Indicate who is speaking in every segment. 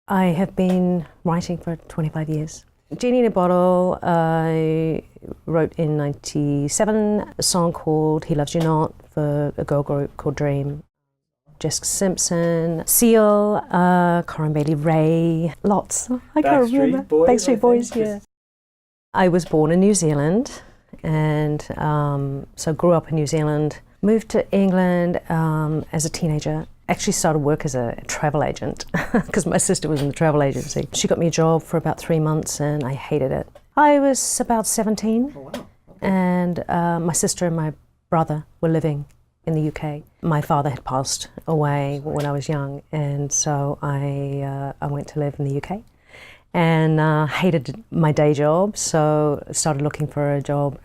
Speaker 1: I have been writing for 25 years. Genie in a Bottle, I wrote in '97 a song called He Loves You Not for a girl group called Dream. Jessica Simpson, Seal, Corinne Bailey Ray, lots. I can't remember. Backstreet Boys, yeah. I was born in New Zealand and so grew up in New Zealand. Moved to England as a teenager. Actually started work as a travel agent because my sister was in the travel agency. She got me a job for about 3 months and I hated it. I was about 17. Oh, wow. Okay. And my sister and my brother were living in the UK. My father had passed away when I was young, and so I went to live in the UK and hated my day job, so started looking for a job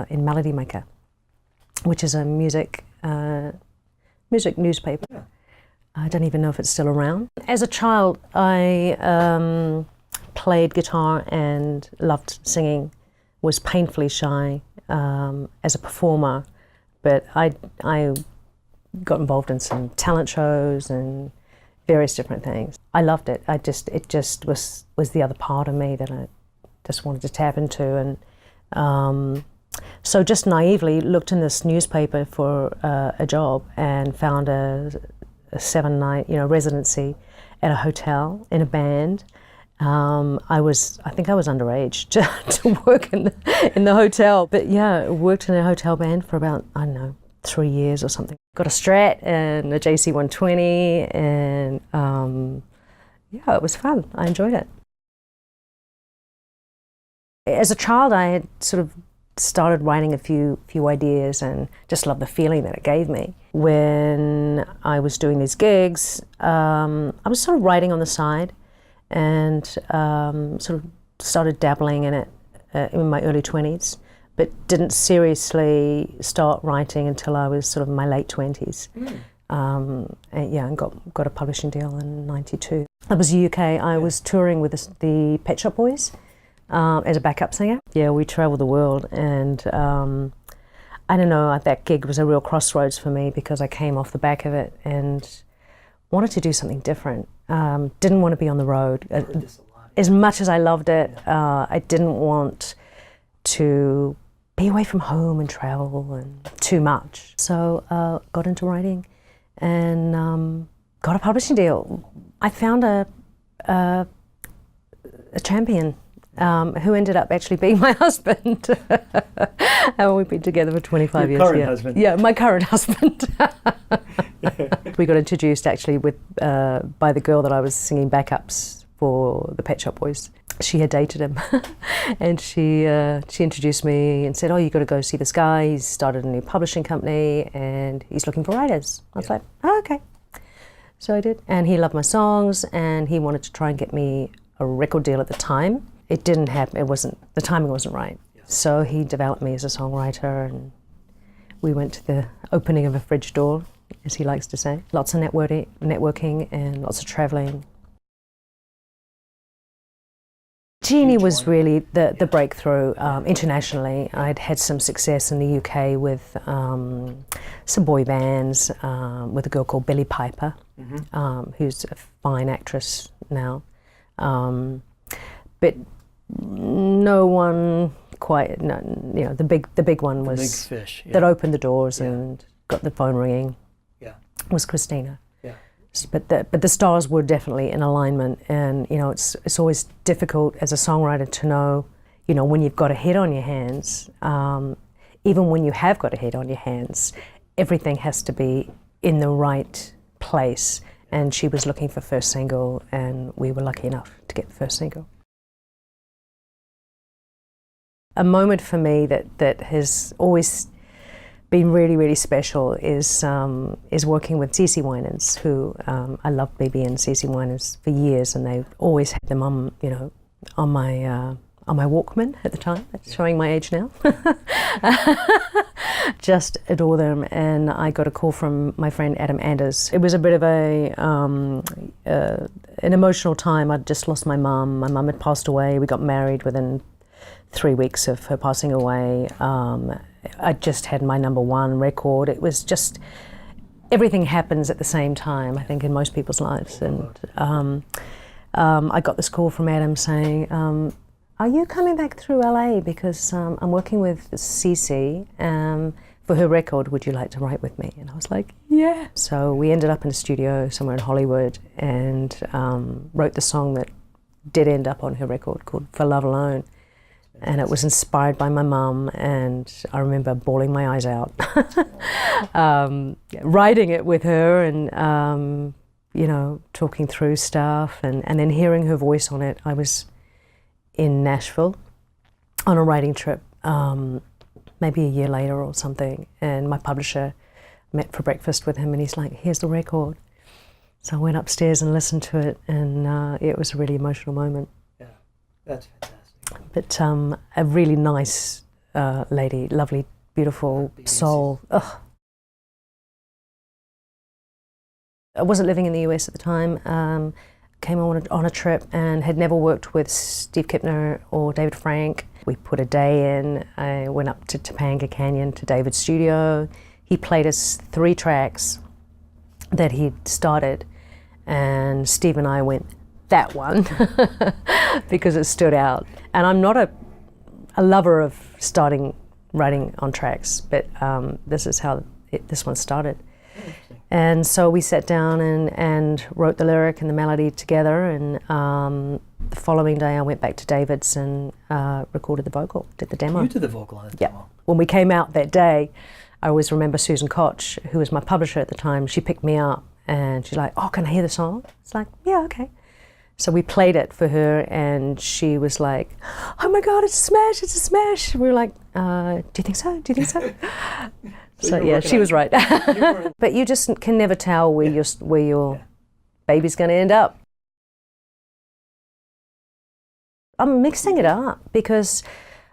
Speaker 1: in Melody Maker, which is a music newspaper. Yeah. I don't even know if it's still around. As a child, I played guitar and loved singing, was painfully shy as a performer, but I got involved in some talent shows and various different things. I loved it. It just was the other part of me that I just wanted to tap into, and so just naively looked in this newspaper for a job and found a 7-night, residency at a hotel in a band. I think I was underage to work in the hotel, but yeah, worked in a hotel band for about, I don't know, 3 years or something. Got a Strat and a JC 120, and yeah, it was fun. I enjoyed it. As a child, I had sort of started writing a few ideas and just loved the feeling that it gave me. When I was doing these gigs, I was sort of writing on the side and sort of started dabbling in it in my early 20s, but didn't seriously start writing until I was sort of in my late 20s. And got a publishing deal in '92. That was UK. I was touring with the Pet Shop Boys as a backup singer. Yeah, we traveled the world, and I don't know, that gig was a real crossroads for me because I came off the back of it and wanted to do something different. Didn't want to be on the road. As much as I loved it, I didn't want to be away from home and travel and too much. So got into writing and got a publishing deal. I found a champion who ended up actually being my husband. And we've been together for 25 years.
Speaker 2: Your current husband?
Speaker 1: Yeah, my current husband. We got introduced actually by the girl that I was singing backups for the Pet Shop Boys. She had dated him, and she introduced me and said, "Oh, you got to go see this guy. He's started a new publishing company, and he's looking for writers." I was like, "Oh, okay." So I did, and he loved my songs, and he wanted to try and get me a record deal at the time. It didn't happen. The timing wasn't right. Yes. So he developed me as a songwriter, and we went to the opening of a fridge door, as he likes to say. Lots of networking and lots of traveling. Genie was really the breakthrough internationally. I'd had some success in the UK with some boy bands, with a girl called Billie Piper, who's a fine actress now. But no one quite, the big one was
Speaker 2: the big fish,
Speaker 1: that opened the doors and got the phone ringing. Yeah, was Christina. But the stars were definitely in alignment, and it's always difficult as a songwriter to know, when you've got a hit on your hands. Even when you have got a hit on your hands, everything has to be in the right place. And she was looking for first single, and we were lucky enough to get the first single. A moment for me that has always been really, really special is working with CeCe Winans, who I loved BB and CeCe Winans for years, and they've always had them on my Walkman at the time. That's showing my age now. Just adore them, and I got a call from my friend Adam Anders. It was a bit of an emotional time. I'd just lost my mum. My mum had passed away. We got married within 3 weeks of her passing away. I just had my #1 record. It was just, everything happens at the same time, I think, in most people's lives. And I got this call from Adam saying, are you coming back through LA because I'm working with Cece for her record, would you like to write with me? And I was like, yeah. So we ended up in a studio somewhere in Hollywood and wrote the song that did end up on her record called For Love Alone. And it was inspired by my mum, and I remember bawling my eyes out. Writing it with her and, you know, talking through stuff and then hearing her voice on it. I was in Nashville on a writing trip, maybe a year later or something, and my publisher met for breakfast with him and he's like, here's the record. So I went upstairs and listened to it, and it was a really emotional moment.
Speaker 2: Yeah, that's fantastic.
Speaker 1: But a really nice lady, lovely, beautiful soul. Ugh. I wasn't living in the US at the time, came on a trip and had never worked with Steve Kipner or David Frank. We put a day in. I went up to Topanga Canyon to David's studio. He played us 3 tracks that he'd started, and Steve and I went, that one, because it stood out. And I'm not a lover of starting writing on tracks, but this is how this one started. And so we sat down and wrote the lyric and the melody together, and the following day I went back to David's and recorded the vocal, did the demo.
Speaker 2: You did the vocal on the demo?
Speaker 1: When we came out that day, I always remember Susan Koch, who was my publisher at the time. She picked me up and she's like, oh, can I hear the song? It's like, yeah, okay. So we played it for her and she was like, oh my God, it's a smash, it's a smash. We were like, do you think so? Do you think so? So yeah, she was right. But you just can never tell where your baby's going to end up. I'm mixing it up because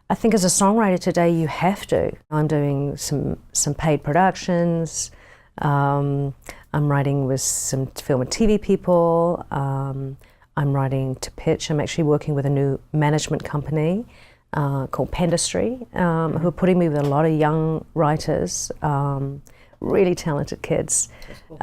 Speaker 1: I think as a songwriter today you have to. I'm doing some paid productions. I'm writing with some film and TV people. I'm writing to pitch. I'm actually working with a new management company called Pendistry, who are putting me with a lot of young writers, really talented kids. Cool.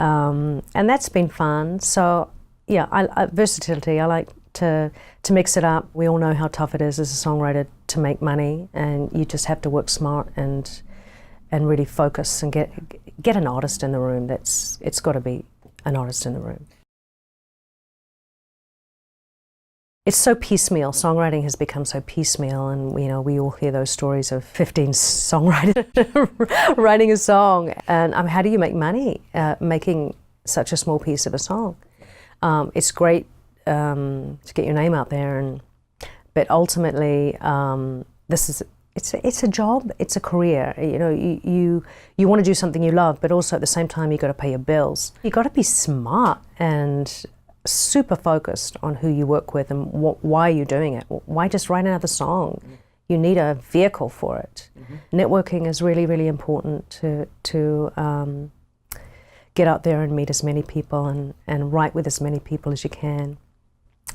Speaker 1: And that's been fun. So yeah, versatility. I like to mix it up. We all know how tough it is as a songwriter to make money, and you just have to work smart and really focus and get an artist in the room. It's got to be an artist in the room. It's so piecemeal. Songwriting has become so piecemeal, and you know, we all hear those stories of 15 songwriters writing a song. And how do you make money making such a small piece of a song? It's great to get your name out there, but ultimately, it's a job. It's a career. You know, you want to do something you love, but also at the same time, you got to pay your bills. You got to be smart and super focused on who you work with and why you're doing it. Why just write another song? You need a vehicle for it. Networking is really, really important to get out there and meet as many people and write with as many people as you can.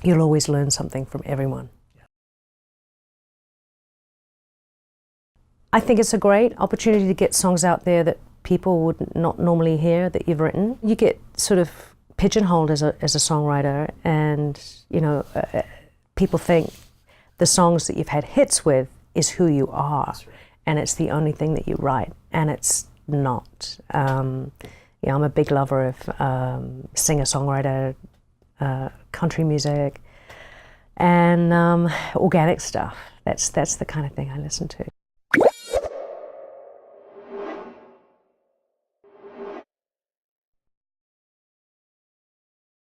Speaker 1: You'll always learn something from everyone. I think it's a great opportunity to get songs out there that people would not normally hear that you've written. You get sort of pigeonholed as a songwriter, and you know, people think the songs that you've had hits with is who you are. That's right. And it's the only thing that you write, and it's not. Yeah, I'm a big lover of singer-songwriter, country music, and organic stuff. That's the kind of thing I listen to.